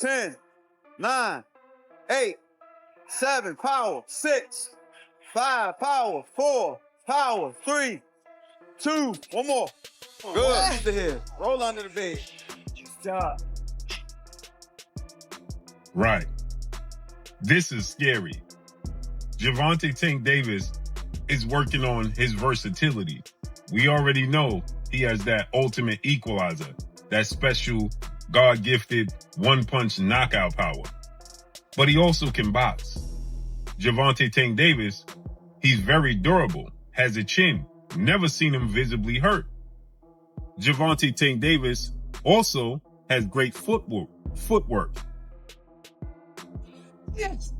10, 9, 8, 7, power, 6, 5, power, 4, power, 3, 2, one more. Good. Under here. Roll under the bed. Good job. Right. This is scary. Gervonta Tank Davis is working on his versatility. We already know he has that ultimate equalizer, that special God-gifted one-punch knockout power. But he also can box. Gervonta Tank Davis, he's very durable, has a chin, never seen him visibly hurt. Gervonta Tank Davis also has great footwork. Yes.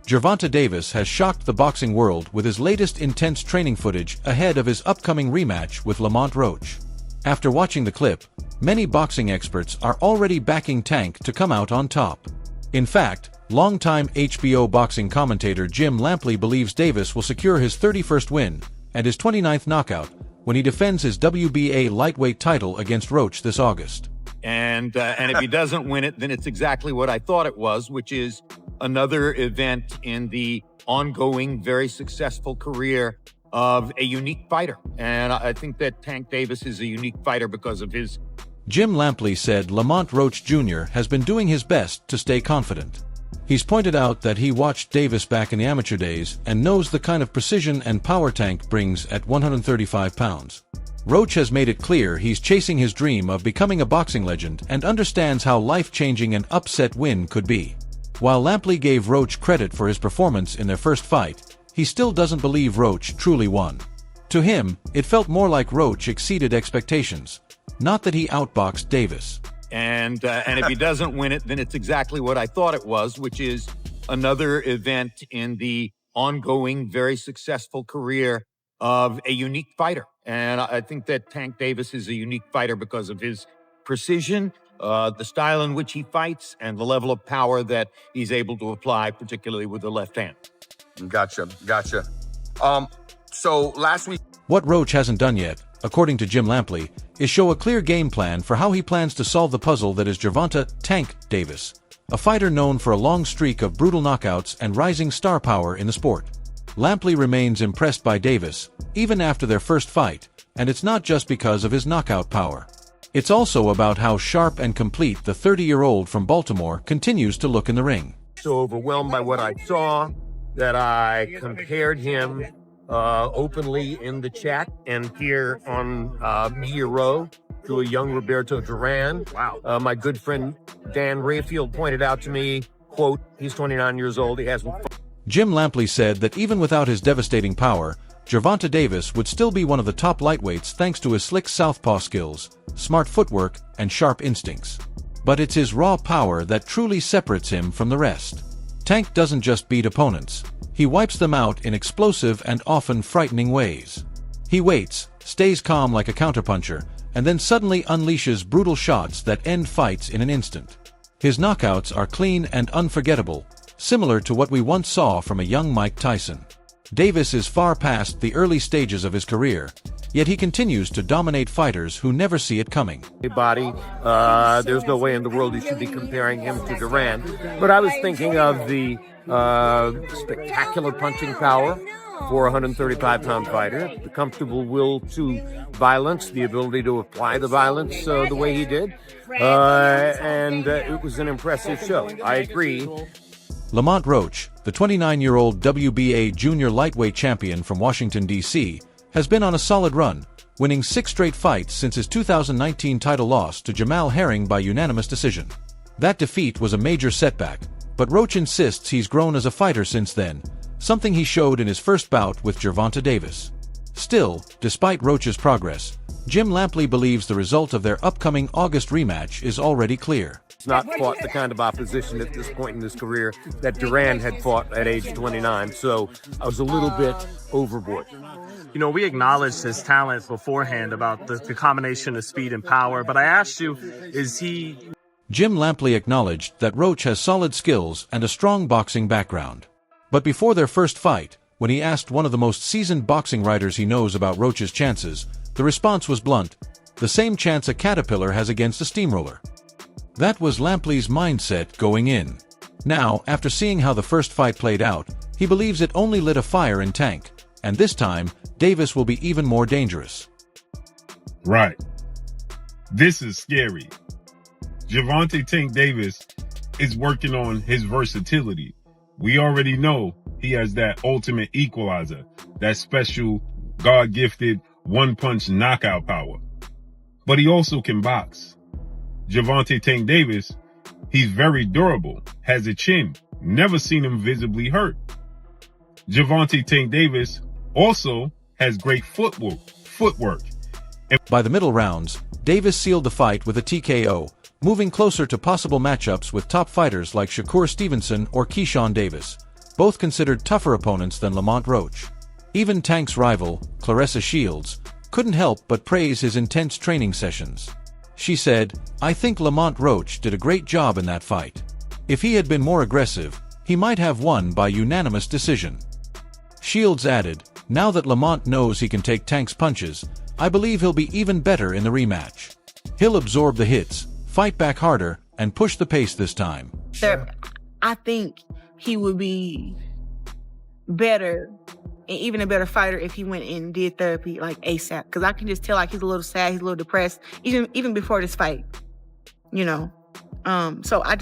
Gervonta Davis has shocked the boxing world with his latest intense training footage ahead of his upcoming rematch with Lamont Roach. After watching the clip, many boxing experts are already backing Tank to come out on top. In fact, longtime HBO boxing commentator Jim Lampley believes Davis will secure his 31st win and his 29th knockout when he defends his WBA lightweight title against Roach this August. And if he doesn't win it, then it's exactly what I thought it was, which is another event in the ongoing, very successful career of a unique fighter. And I think that Tank Davis is a unique fighter because of his... Jim Lampley said Lamont Roach Jr. has been doing his best to stay confident. He's pointed out that he watched Davis back in the amateur days and knows the kind of precision and power Tank brings at 135 pounds. Roach has made it clear he's chasing his dream of becoming a boxing legend and understands how life-changing an upset win could be. While Lampley gave Roach credit for his performance in their first fight, he still doesn't believe Roach truly won. To him, it felt more like Roach exceeded expectations, not that he outboxed Davis. And if he doesn't win it, then it's exactly what I thought it was, which is another event in the ongoing, very successful career of a unique fighter. And I think that Tank Davis is a unique fighter because of his precision, the style in which he fights, and the level of power that he's able to apply, particularly with the left hand. Gotcha. So last week... What Roach hasn't done yet, according to Jim Lampley, is show a clear game plan for how he plans to solve the puzzle that is Gervonta Tank Davis, a fighter known for a long streak of brutal knockouts and rising star power in the sport. Lampley remains impressed by Davis, even after their first fight, and it's not just because of his knockout power. It's also about how sharp and complete the 30-year-old from Baltimore continues to look in the ring. So overwhelmed by what I saw that I compared him openly in the chat and here on Media Row to a young Roberto Duran. Wow. My good friend Dan Rayfield pointed out to me, quote, he's 29 years old, he hasn't... Jim Lampley said that even without his devastating power, Gervonta Davis would still be one of the top lightweights thanks to his slick southpaw skills, smart footwork, and sharp instincts. But it's his raw power that truly separates him from the rest. Tank doesn't just beat opponents. He wipes them out in explosive and often frightening ways. He waits, stays calm like a counterpuncher, and then suddenly unleashes brutal shots that end fights in an instant. His knockouts are clean and unforgettable, similar to what we once saw from a young Mike Tyson. Davis is far past the early stages of his career, yet he continues to dominate fighters who never see it coming. Body, there's no way in the world you should be comparing him to Duran. But I was thinking of the spectacular punching power for a 135-pound fighter, the comfortable will to violence, the ability to apply the violence the way he did, and it was an impressive show. I agree. Lamont Roach, the 29-year-old WBA junior lightweight champion from Washington, D.C., has been on a solid run, winning 6 straight fights since his 2019 title loss to Jamal Herring by unanimous decision. That defeat was a major setback, but Roach insists he's grown as a fighter since then, something he showed in his first bout with Gervonta Davis. Still, despite Roach's progress, Jim Lampley believes the result of their upcoming August rematch is already clear. He's not fought the kind of opposition at this point in his career that Duran had fought at age 29, so I was a little bit overboard. You know, we acknowledged his talent beforehand about the combination of speed and power, but I asked you, is he... Jim Lampley acknowledged that Roach has solid skills and a strong boxing background. But before their first fight, when he asked one of the most seasoned boxing writers he knows about Roach's chances, the response was blunt: the same chance a caterpillar has against a steamroller. That was Lampley's mindset going in. Now, after seeing how the first fight played out, he believes it only lit a fire in Tank, and this time, Davis will be even more dangerous. Right. This is scary. Gervonta Tank Davis is working on his versatility. We already know he has that ultimate equalizer, that special God-gifted one-punch knockout power. But he also can box. Gervonta Tank Davis, he's very durable, has a chin, never seen him visibly hurt. Gervonta Tank Davis also has great footwork. By the middle rounds, Davis sealed the fight with a TKO, moving closer to possible matchups with top fighters like Shakur Stevenson or Keyshawn Davis, both considered tougher opponents than Lamont Roach. Even Tank's rival, Claressa Shields, couldn't help but praise his intense training sessions. She said, "I think Lamont Roach did a great job in that fight. If he had been more aggressive, he might have won by unanimous decision." Shields added, "Now that Lamont knows he can take Tank's punches, I believe he'll be even better in the rematch. He'll absorb the hits, fight back harder, and push the pace this time." I think he would be better, and even a better fighter, if he went and did therapy like ASAP. Because I can just tell like he's a little sad, he's a little depressed, even before this fight, you know. So I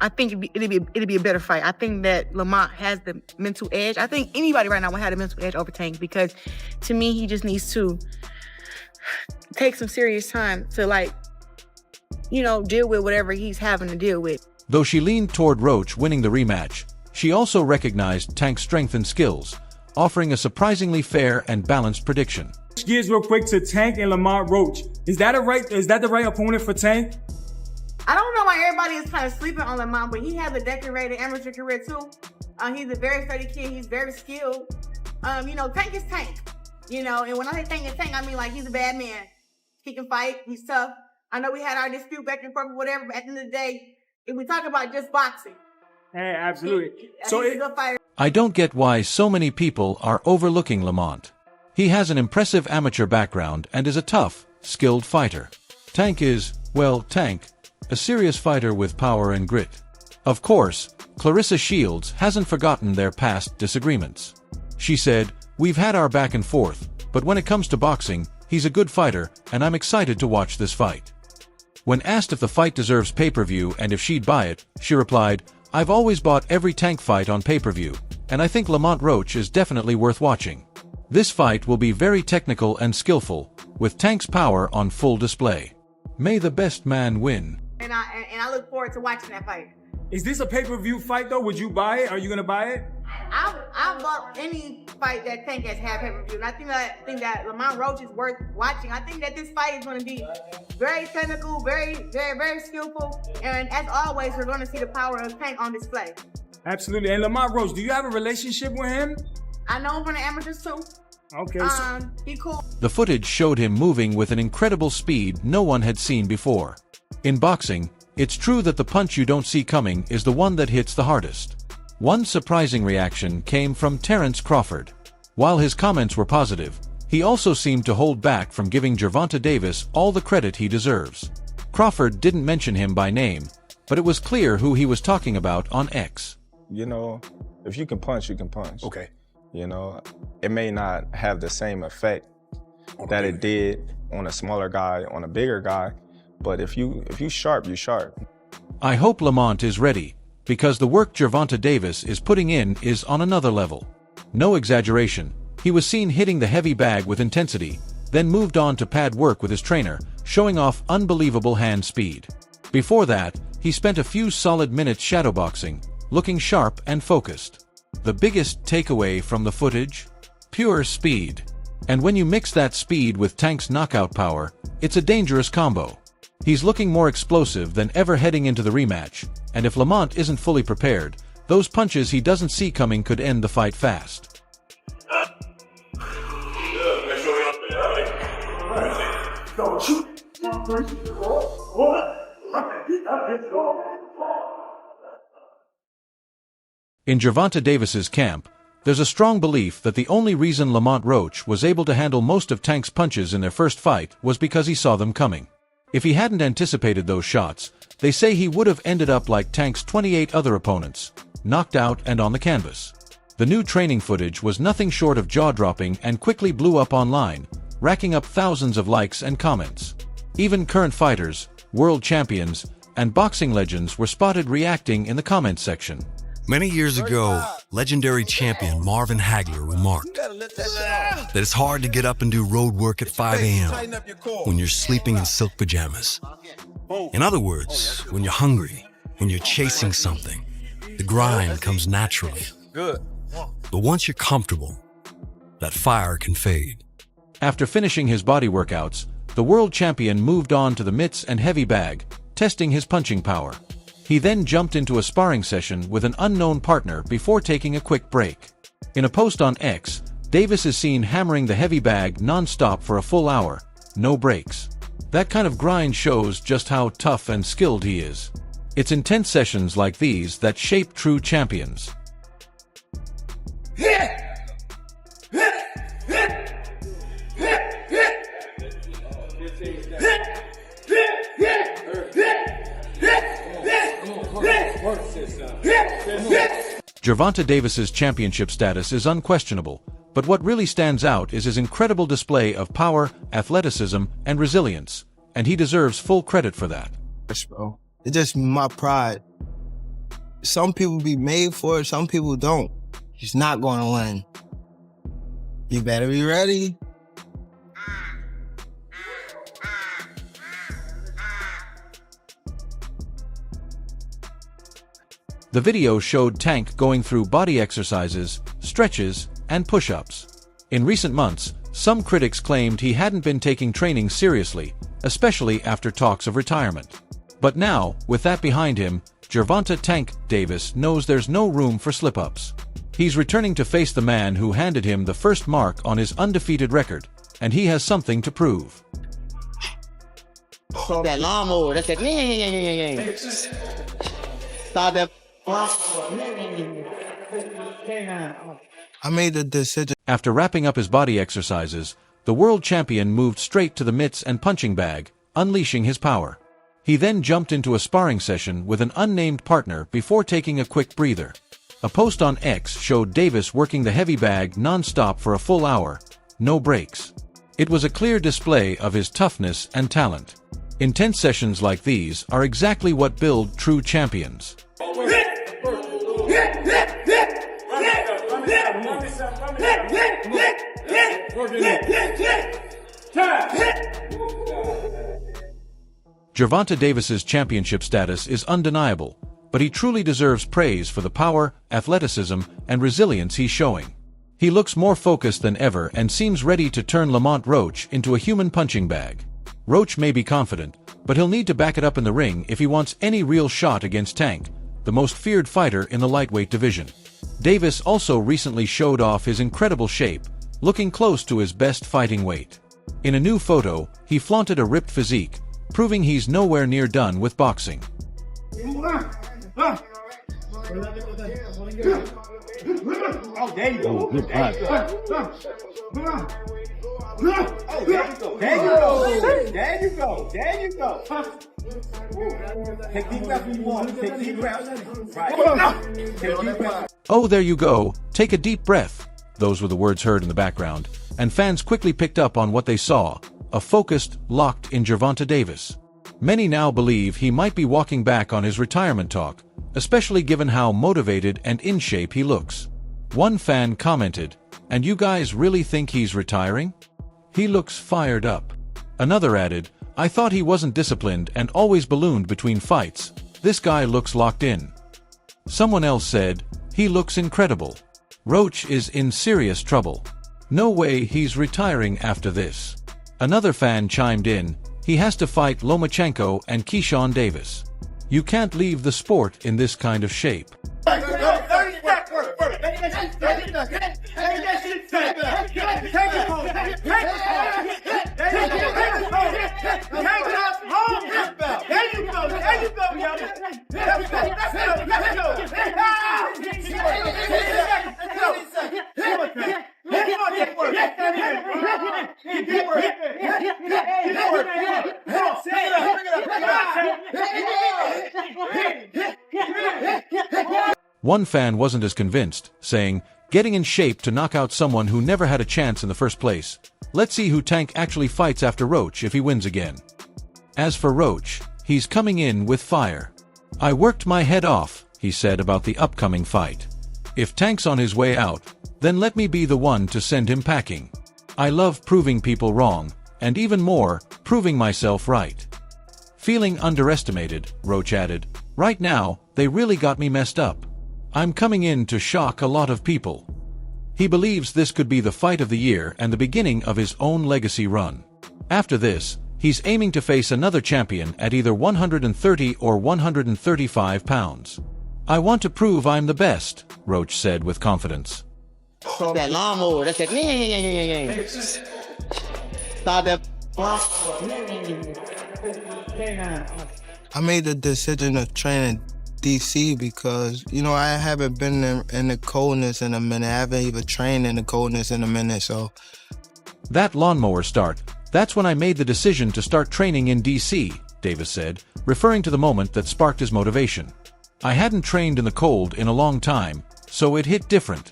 think it'd be a better fight. I think that Lamont has the mental edge. I think anybody right now would have the mental edge over Tank, because to me, he just needs to take some serious time to, like, you know, deal with whatever he's having to deal with. Though she leaned toward Roach winning the rematch, she also recognized Tank's strength and skills, offering a surprisingly fair and balanced prediction. Switch gears real quick to Tank and Lamont Roach. Is that the right opponent for Tank? I don't know why everybody is kind of sleeping on Lamont, but he has a decorated amateur career too. He's a very sturdy kid. He's very skilled. You know, Tank is Tank. You know, and when I say Tank is Tank, I mean like he's a bad man. He can fight. He's tough. I know we had our dispute back and forth, whatever, but at the end of the day, if we talk about just boxing. Hey, absolutely. He's a good fighter. I don't get why so many people are overlooking Lamont. He has an impressive amateur background and is a tough, skilled fighter. Tank is, well, Tank, a serious fighter with power and grit. Of course, Claressa Shields hasn't forgotten their past disagreements. She said, "We've had our back and forth, but when it comes to boxing, he's a good fighter, and I'm excited to watch this fight." When asked if the fight deserves pay-per-view and if she'd buy it, she replied, "I've always bought every Tank fight on pay-per-view, and I think Lamont Roach is definitely worth watching. This fight will be very technical and skillful, with Tank's power on full display. May the best man win." And I look forward to watching that fight. Is this a pay-per-view fight though? Would you buy it? Are you gonna buy it? I've bought any fight that Tank has had pay-per-view, and I think that Lamont Roach is worth watching. I think that this fight is going to be very technical, very, very, very skillful, and as always, we're going to see the power of Tank on display. Absolutely. And Lamont Roach, do you have a relationship with him? I know him from the amateurs too. Okay. He cool. The footage showed him moving with an incredible speed no one had seen before. In boxing, it's true that the punch you don't see coming is the one that hits the hardest. One surprising reaction came from Terrence Crawford. While his comments were positive, he also seemed to hold back from giving Gervonta Davis all the credit he deserves. Crawford didn't mention him by name, but it was clear who he was talking about on X. You know, if you can punch, you can punch. Okay. You know, it may not have the same effect that it did on a smaller guy, on a bigger guy, but if you sharp, you sharp. I hope Lamont is ready, because the work Gervonta Davis is putting in is on another level. No exaggeration, he was seen hitting the heavy bag with intensity, then moved on to pad work with his trainer, showing off unbelievable hand speed. Before that, he spent a few solid minutes shadowboxing, looking sharp and focused. The biggest takeaway from the footage? Pure speed. And when you mix that speed with Tank's knockout power, it's a dangerous combo. He's looking more explosive than ever heading into the rematch, and if Lamont isn't fully prepared, those punches he doesn't see coming could end the fight fast. In Gervonta Davis's camp, there's a strong belief that the only reason Lamont Roach was able to handle most of Tank's punches in their first fight was because he saw them coming. If he hadn't anticipated those shots, they say he would have ended up like Tank's 28 other opponents, knocked out and on the canvas. The new training footage was nothing short of jaw-dropping and quickly blew up online, racking up thousands of likes and comments. Even current fighters, world champions, and boxing legends were spotted reacting in the comments section. Many years ago, legendary champion Marvin Hagler remarked that it's hard to get up and do road work at 5 a.m. when you're sleeping in silk pajamas. In other words, when you're hungry, when you're chasing something, the grind comes naturally. But once you're comfortable, that fire can fade. After finishing his body workouts, the world champion moved on to the mitts and heavy bag, testing his punching power. He then jumped into a sparring session with an unknown partner before taking a quick break. In a post on X, Davis is seen hammering the heavy bag non-stop for a full hour, no breaks. That kind of grind shows just how tough and skilled he is. It's intense sessions like these that shape true champions. Gervonta Davis's championship status is unquestionable, but what really stands out is his incredible display of power, athleticism, and resilience, and he deserves full credit for that. Bro, it's just my pride. Some people be made for it, some people don't. He's not going to win. You better be ready. The video showed Tank going through body exercises, stretches, and push-ups. In recent months, some critics claimed he hadn't been taking training seriously, especially after talks of retirement. But now, with that behind him, Gervonta "Tank" Davis knows there's no room for slip-ups. He's returning to face the man who handed him the first mark on his undefeated record, and he has something to prove. That lawnmower, that's that. Stop that. I made the decision. After wrapping up his body exercises, the world champion moved straight to the mitts and punching bag, unleashing his power. He then jumped into a sparring session with an unnamed partner before taking a quick breather. A post on X showed Davis working the heavy bag non-stop for a full hour, no breaks. It was a clear display of his toughness and talent. Intense sessions like these are exactly what build true champions. Gervonta Davis's championship status is undeniable, but he truly deserves praise for the power, athleticism, and resilience he's showing. He looks more focused than ever and seems ready to turn Lamont Roach into a human punching bag. Roach may be confident, but he'll need to back it up in the ring if he wants any real shot against Tank, the most feared fighter in the lightweight division. Davis also recently showed off his incredible shape, looking close to his best fighting weight. In a new photo, he flaunted a ripped physique, proving he's nowhere near done with boxing. Oh, there you go. Good there you go. There you go. There you go. There you go. Take deep breaths when you want. Take deep breaths. Right. Take deep breaths. Oh, there you go. Take a deep breath. Those were the words heard in the background, and fans quickly picked up on what they saw, a focused, locked-in Gervonta Davis. Many now believe he might be walking back on his retirement talk, especially given how motivated and in shape he looks. One fan commented, "And you guys really think he's retiring? He looks fired up." Another added, "I thought he wasn't disciplined and always ballooned between fights. This guy looks locked in." Someone else said, "He looks incredible. Roach is in serious trouble." No way he's retiring after this. Another fan chimed in, he has to fight Lomachenko and Keyshawn Davis. You can't leave the sport in this kind of shape. One fan wasn't as convinced, saying, getting in shape to knock out someone who never had a chance in the first place. Let's see who Tank actually fights after Roach if he wins again. As for Roach, he's coming in with fire. I worked my head off, he said about the upcoming fight. If Tank's on his way out, then let me be the one to send him packing. I love proving people wrong, and even more, proving myself right. Feeling underestimated, Roach added, right now, they really got me messed up. I'm coming in to shock a lot of people. He believes this could be the fight of the year and the beginning of his own legacy run. After this, he's aiming to face another champion at either 130 or 135 pounds. I want to prove I'm the best, Roach said with confidence. That lawnmower, that's it. Start that. I made the decision to train in DC because, you know, I haven't been in the coldness in a minute. I haven't even trained in the coldness in a minute, so. That lawnmower start, that's when I made the decision to start training in DC, Davis said, referring to the moment that sparked his motivation. I hadn't trained in the cold in a long time, so it hit different.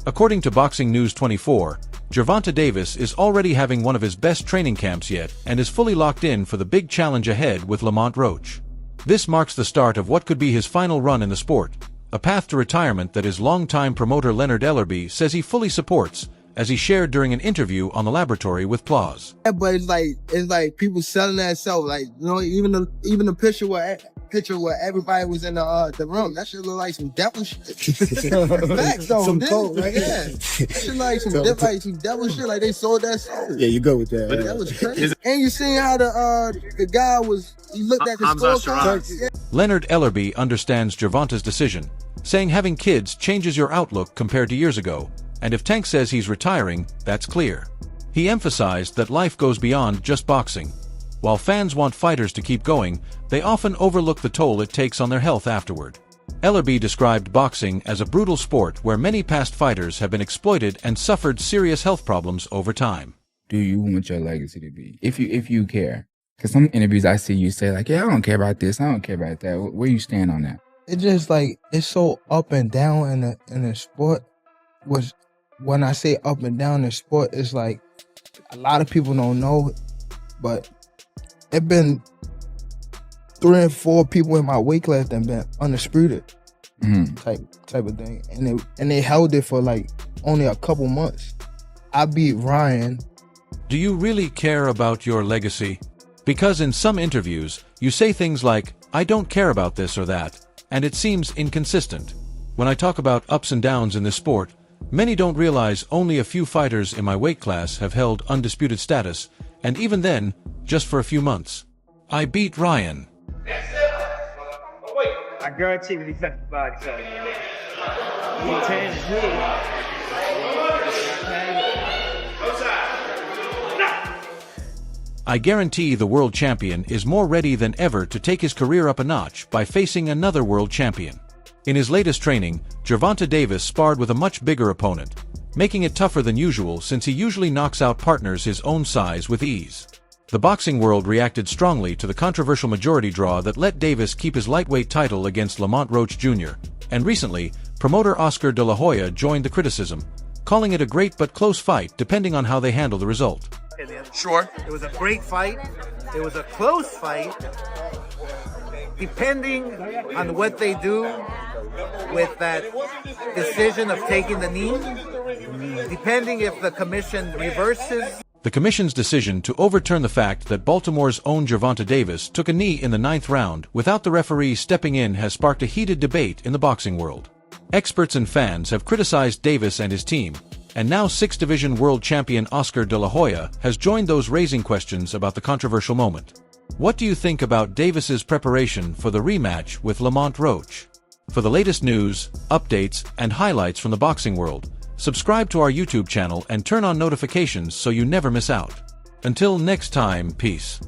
According to Boxing News 24, Gervonta Davis is already having one of his best training camps yet and is fully locked in for the big challenge ahead with Lamont Roach. This marks the start of what could be his final run in the sport, a path to retirement that his longtime promoter Leonard Ellerbe says he fully supports, as he shared during an interview on The Laboratory with Plaus. Yeah, but it's like people selling that stuff. Like, you know, even the picture where everybody was in the room, that shit look like some devil shit. Facts though, some cold, right? Yeah, that shit like some devil shit. Like they sold that soul. Yeah, you go with that. That was crazy. And you seen how the guy was? He looked at the scorecard. Leonard Ellerbe understands Gervonta's decision, saying having kids changes your outlook compared to years ago. And if Tank says he's retiring, that's clear. He emphasized that life goes beyond just boxing. While fans want fighters to keep going, they often overlook the toll it takes on their health afterward. Ellerbe described boxing as a brutal sport where many past fighters have been exploited and suffered serious health problems over time. Do you want your legacy to be? If you care. Because some interviews I see you say like, yeah, I don't care about this, I don't care about that. Where you stand on that? It's just like, it's so up and down in the sport. When I say up and down in sport, it's like a lot of people don't know, but it been 3 or 4 people in my weight class that been undisputed type of thing, and they held it for like only a couple months. I beat Ryan. Do you really care about your legacy? Because in some interviews, you say things like, I don't care about this or that, and it seems inconsistent. When I talk about ups and downs in this sport, many don't realize only a few fighters in my weight class have held undisputed status, and even then, just for a few months. I beat Ryan. I guarantee when he touches the body, so I guarantee the world champion is more ready than ever to take his career up a notch by facing another world champion. In his latest training, Gervonta Davis sparred with a much bigger opponent, making it tougher than usual since he usually knocks out partners his own size with ease. The boxing world reacted strongly to the controversial majority draw that let Davis keep his lightweight title against Lamont Roach Jr., and recently, promoter Oscar De La Hoya joined the criticism, calling it a great but close fight depending on how they handle the result. Sure. It was a great fight. It was a close fight. Depending on what they do with that decision of taking the knee, depending if the commission reverses. The commission's decision to overturn the fact that Baltimore's own Gervonta Davis took a knee in the 9th round without the referee stepping in has sparked a heated debate in the boxing world. Experts and fans have criticized Davis and his team, And now 6th Division World Champion Oscar De La Hoya has joined those raising questions about the controversial moment. What do you think about Davis's preparation for the rematch with Lamont Roach? For the latest news, updates, and highlights from the boxing world, subscribe to our YouTube channel and turn on notifications so you never miss out. Until next time, peace.